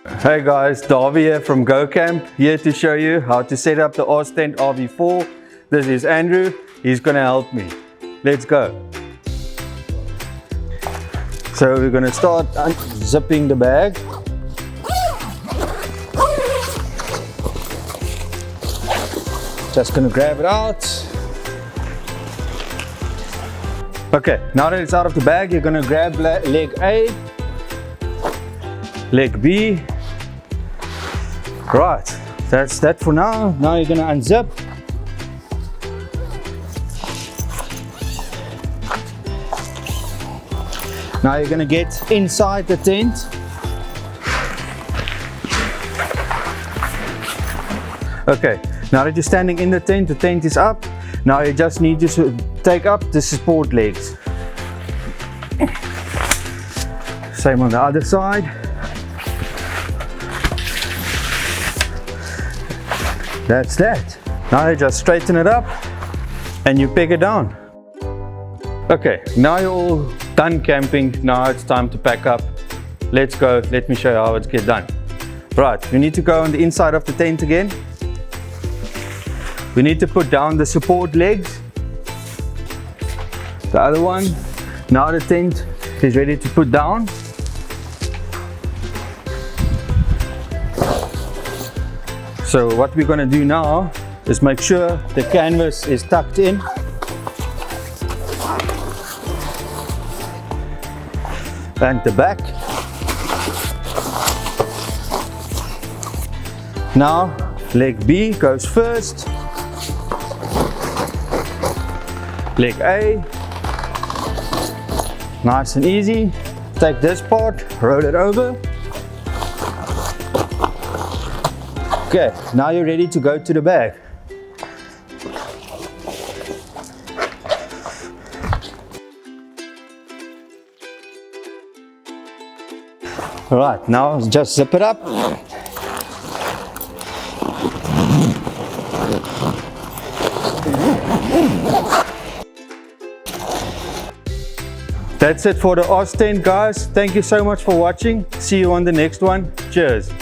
Hey guys, Dawie here from GoCamp, here to show you how to set up the OZtent RV4. This is Andrew, he's gonna help me. Let's go. So we're gonna start unzipping the bag. Just gonna grab it out. Okay, now that it's out of the bag, you're gonna grab leg A, leg B. Right, that's that for now. Now you're gonna unzip. Now you're gonna get inside the tent. Okay, now that you're standing in the tent is up. Now you just need to take up the support legs. Same on the other side. That's that. Now you just straighten it up and you peg it down. Okay, now you're all done camping. Now it's time to pack up. Let's go. Let me show you how it gets done. Right, we need to go on the inside of the tent again. We need to put down the support legs. The other one. Now the tent is ready to put down. So what we're going to do now is make sure the canvas is tucked in. And the back. Now leg B goes first. Leg A. Nice and easy. Take this part, roll it over. Okay, now you're ready to go to the bag. Alright, now just zip it up. That's it for the OZtent, guys. Thank you so much for watching. See you on the next one. Cheers.